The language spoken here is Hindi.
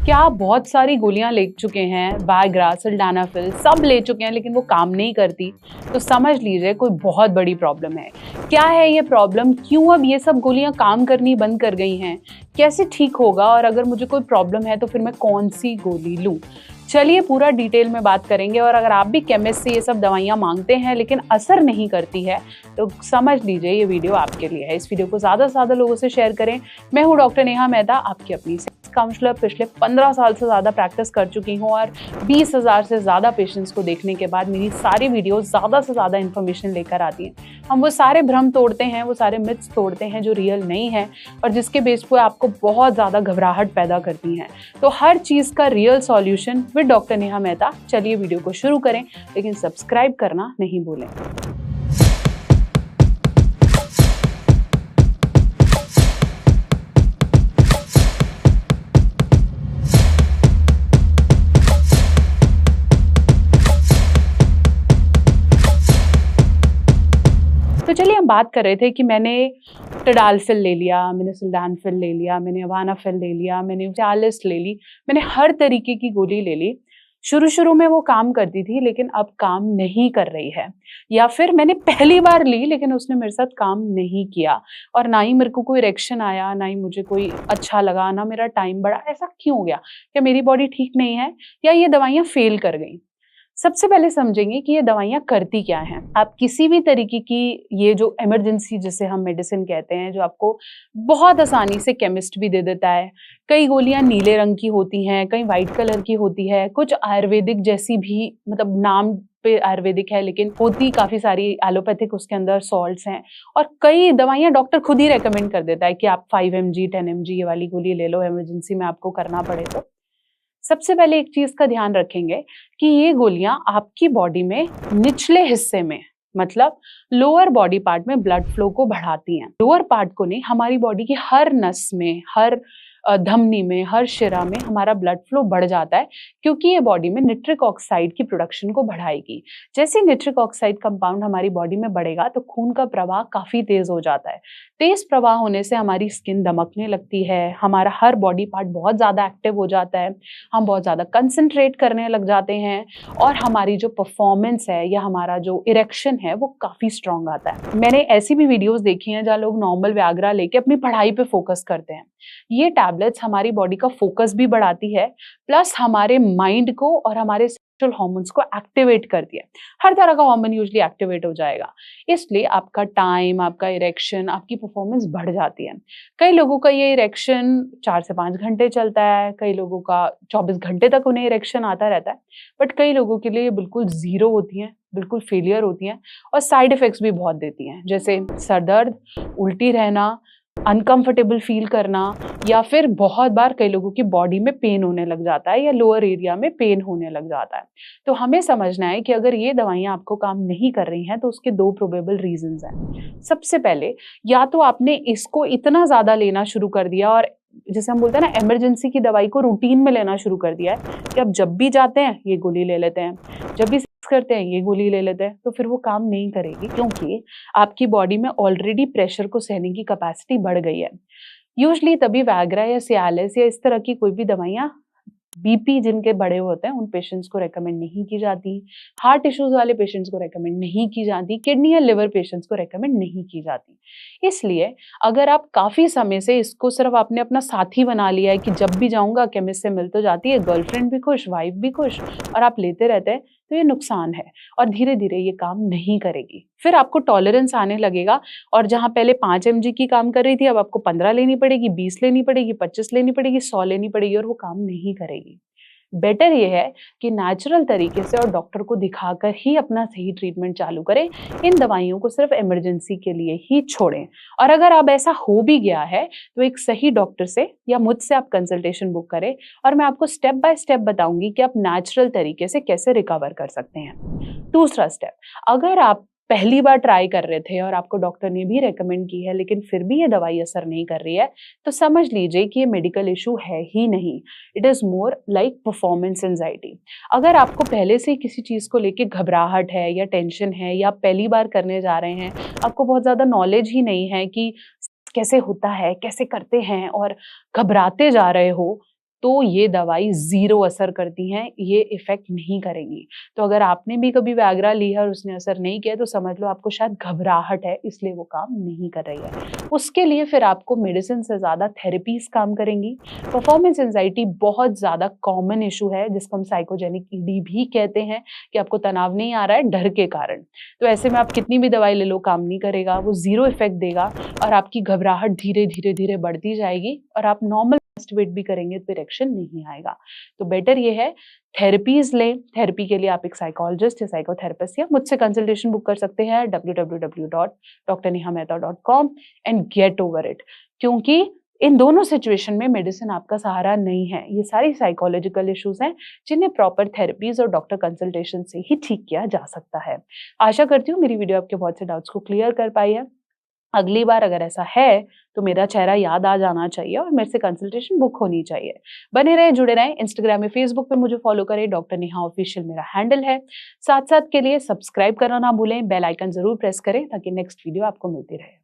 क्या आप बहुत सारी गोलियां ले चुके हैं, वायग्रा, सिल्डेनाफिल सब ले चुके हैं लेकिन वो काम नहीं करती, तो समझ लीजिए कोई बहुत बड़ी प्रॉब्लम है। क्या है ये प्रॉब्लम? क्यों अब ये सब गोलियां काम करनी बंद कर गई हैं? कैसे ठीक होगा? और अगर मुझे कोई प्रॉब्लम है तो फिर मैं कौन सी गोली लूं? चलिए पूरा डिटेल में बात करेंगे। और अगर आप भी केमिस्ट से ये सब दवाइयां मांगते हैं लेकिन असर नहीं करती है तो समझ लीजिए ये वीडियो आपके लिए है। इस वीडियो को ज़्यादा से ज़्यादा लोगों से शेयर करें। मैं हूँ डॉक्टर नेहा मेहता, आपकी अपनी सेक्स काउंसलर। पिछले 15 साल से ज़्यादा प्रैक्टिस कर चुकी हूँ और 20,000 से ज़्यादा पेशेंट्स को देखने के बाद मेरी सारी वीडियो ज़्यादा से ज़्यादा इन्फॉर्मेशन लेकर आती हैं। हम वो सारे भ्रम तोड़ते हैं, वो सारे मिथ्स तोड़ते हैं जो रियल नहीं है और जिसके बेस पर आपको बहुत ज़्यादा घबराहट पैदा करती हैं। तो हर चीज़ का real solution with doctor Neha Mehta. चलिए वीडियो को शुरू करें, लेकिन सब्सक्राइब करना नहीं भूलें। तो चलिए हम बात कर रहे थे कि मैंने टडालफिल ले लिया, मैंने सिल्डेनाफिल ले लिया, मैंने अवानाफिल ले लिया, मैंने सियालिस ले ली, मैंने हर तरीके की गोली ले ली। शुरू में वो काम करती थी लेकिन अब काम नहीं कर रही है। या फिर मैंने पहली बार ली लेकिन उसने मेरे साथ काम नहीं किया और ना ही मेरे को कोई इरेक्शन आया, ना ही मुझे कोई अच्छा लगा, ना मेरा टाइम बढ़ा। ऐसा क्यों हो गया? क्या मेरी बॉडी ठीक नहीं है या ये दवाइयाँ फेल कर गई? सबसे पहले समझेंगे कि ये दवाइयाँ करती क्या हैं। आप किसी भी तरीके की ये जो इमरजेंसी जिसे हम मेडिसिन कहते हैं, जो आपको बहुत आसानी से केमिस्ट भी दे देता है। कई गोलियाँ नीले रंग की होती हैं, कई वाइट कलर की होती है, कुछ आयुर्वेदिक जैसी भी, मतलब नाम पे आयुर्वेदिक है लेकिन होती काफ़ी सारी एलोपैथिक उसके अंदर सॉल्ट्स हैं। और कई दवाइयाँ डॉक्टर खुद ही रेकमेंड कर देता है कि आप 5 mg 10 mg ये वाली गोली ले लो इमरजेंसी में आपको करना पड़े तो। सबसे पहले एक चीज का ध्यान रखेंगे कि ये गोलियां आपकी बॉडी में निचले हिस्से में, मतलब लोअर बॉडी पार्ट में ब्लड फ्लो को बढ़ाती हैं। लोअर पार्ट को नहीं, हमारी बॉडी की हर नस में, हर धमनी में, हर शिरा में हमारा ब्लड फ्लो बढ़ जाता है क्योंकि ये बॉडी में निट्रिक ऑक्साइड की प्रोडक्शन को बढ़ाएगी। जैसे निट्रिक ऑक्साइड कंपाउंड हमारी बॉडी में बढ़ेगा तो खून का प्रवाह काफी तेज हो जाता है। तेज प्रवाह होने से हमारी स्किन दमकने लगती है, हमारा हर बॉडी पार्ट बहुत ज्यादा एक्टिव हो जाता है, हम बहुत ज़्यादा कंसंट्रेट करने लग जाते हैं और हमारी जो परफॉर्मेंस है या हमारा जो इरेक्शन है वो काफ़ी स्ट्रांग आता है। मैंने ऐसी भी वीडियोस देखी हैं जहाँ लोग नॉर्मल व्याग्रा लेके अपनी पढ़ाई पे फोकस करते हैं। ये टैबलेट्स हमारी बॉडी का फोकस भी बढ़ाती है, प्लस हमारे माइंड को और हमारे सेक्सुअल हार्मोन्स को एक्टिवेट करती है। हर तरह का हार्मोन यूजुअली एक्टिवेट हो जाएगा, इसलिए आपका टाइम, आपका इरेक्शन, आपकी परफॉर्मेंस बढ़ जाती है। कई लोगों का ये इरेक्शन 4 से 5 घंटे चलता है, कई लोगों का 24 घंटे तक उन्हें इरेक्शन आता रहता है, बट कई लोगों के लिए बिल्कुल ज़ीरो होती हैं, बिल्कुल फेलियर होती हैं और साइड इफ़ेक्ट्स भी बहुत देती हैं, जैसे सर दर्द, उल्टी रहना, अनकंफर्टेबल फील करना, या फिर बहुत बार कई लोगों की बॉडी में पेन होने लग जाता है या लोअर एरिया में पेन होने लग जाता है। तो हमें समझना है कि अगर ये दवाइयाँ आपको काम नहीं कर रही हैं तो उसके 2 प्रोबेबल रीज़न्स हैं। सबसे पहले, या तो आपने इसको इतना ज़्यादा लेना शुरू कर दिया और जैसे हम बोलते हैं ना, इमरजेंसी की दवाई को रूटीन में लेना शुरू कर दिया है कि अब जब भी जाते हैं ये गोली ले लेते हैं, जब भी सेक्स करते हैं ये गोली ले लेते हैं, तो फिर वो काम नहीं करेगी क्योंकि आपकी बॉडी में ऑलरेडी प्रेशर को सहने की कैपेसिटी बढ़ गई है। यूजुअली तभी वैग्रा या सियालिस या इस तरह की कोई भी दवाइयाँ बीपी जिनके बढ़े होते हैं उन पेशेंट्स को रेकमेंड नहीं की जाती, हार्ट इश्यूज वाले पेशेंट्स को रेकमेंड नहीं की जाती, किडनी या लिवर पेशेंट्स को रेकमेंड नहीं की जाती। इसलिए अगर आप काफ़ी समय से इसको सिर्फ आपने अपना साथी बना लिया है कि जब भी जाऊँगा केमिस्ट से मिल तो जाती है, गर्लफ्रेंड भी खुश, वाइफ भी खुश, और आप लेते रहते हैं, तो ये नुकसान है और धीरे-धीरे ये काम नहीं करेगी। फिर आपको टॉलरेंस आने लगेगा और जहाँ पहले 5 mg की काम कर रही थी, अब आपको 15 लेनी पड़ेगी, 20 लेनी पड़ेगी, 25 लेनी पड़ेगी, 100 लेनी पड़ेगी और वो काम नहीं करेगी। बेटर ये है कि नेचुरल तरीके से और डॉक्टर को दिखाकर ही अपना सही ट्रीटमेंट चालू करें। इन दवाइयों को सिर्फ इमरजेंसी के लिए ही छोड़ें और अगर अब ऐसा हो भी गया है तो एक सही डॉक्टर से या मुझसे आप कंसल्टेशन बुक करें और मैं आपको स्टेप बाय स्टेप बताऊंगी कि आप नेचुरल तरीके से कैसे रिकवर कर सकते हैं। दूसरा स्टेप, अगर आप पहली बार ट्राई कर रहे थे और आपको डॉक्टर ने भी रेकमेंड की है लेकिन फिर भी ये दवाई असर नहीं कर रही है, तो समझ लीजिए कि ये मेडिकल इशू है ही नहीं। It is more like performance anxiety. अगर आपको पहले से ही किसी चीज़ को लेके घबराहट है या टेंशन है या आप पहली बार करने जा रहे हैं, आपको बहुत ज़्यादा नॉलेज ही नहीं है कि कैसे होता है, कैसे करते हैं और घबराते जा रहे हो, तो ये दवाई ज़ीरो असर करती हैं, ये इफ़ेक्ट नहीं करेंगी। तो अगर आपने भी कभी वैग्रा ली है और उसने असर नहीं किया, तो समझ लो आपको शायद घबराहट है, इसलिए वो काम नहीं कर रही है। उसके लिए फिर आपको मेडिसिन से ज़्यादा थेरेपीज़ काम करेंगी। परफॉर्मेंस एंग्जायटी बहुत ज़्यादा कॉमन इश्यू है, जिसको हम साइकोजेनिक ईडी भी कहते हैं, कि आपको तनाव नहीं आ रहा है डर के कारण। तो ऐसे में आप कितनी भी दवाई ले लो, काम नहीं करेगा, वो ज़ीरो इफ़ेक्ट देगा और आपकी घबराहट धीरे-धीरे बढ़ती जाएगी और आप नॉर्मल मास्टरबेट भी करेंगे तो इरेक्शन नहीं आएगा। तो बेटर ये है थेरेपीज़ लें। थेरेपी के लिए आप एक साइकोलॉजिस्ट या साइकोथेरेपिस्ट या मुझसे कंसल्टेशन बुक कर सकते हैं www.drnehamehta.com and get over it. क्योंकि इन दोनों सिचुएशन में मेडिसिन आपका सहारा नहीं है। ये सारी साइकोलॉजिकल इश्यूज़ हैं, जिन्हें प्रॉपर थेरेपीज़ और डॉक्टर कंसल्टेशन से ही ठीक किया जा सकता है। आशा करती हूँ मेरी वीडियो आपके बहुत से डाउट्स को क्लियर कर पाई है। अगली बार अगर ऐसा है, तो मेरा चेहरा याद आ जाना चाहिए और मेरे से कंसल्टेशन बुक होनी चाहिए। बने रहें, जुड़े रहें। इंस्टाग्राम या फेसबुक पे मुझे फॉलो करें, डॉक्टर नेहा ऑफिशियल मेरा हैंडल है। साथ-साथ के लिए सब्सक्राइब करना ना भूलें, बेल आइकन ज़रूर प्रेस करें ताकि नेक्स्ट वीडियो आपको मिलती रहे।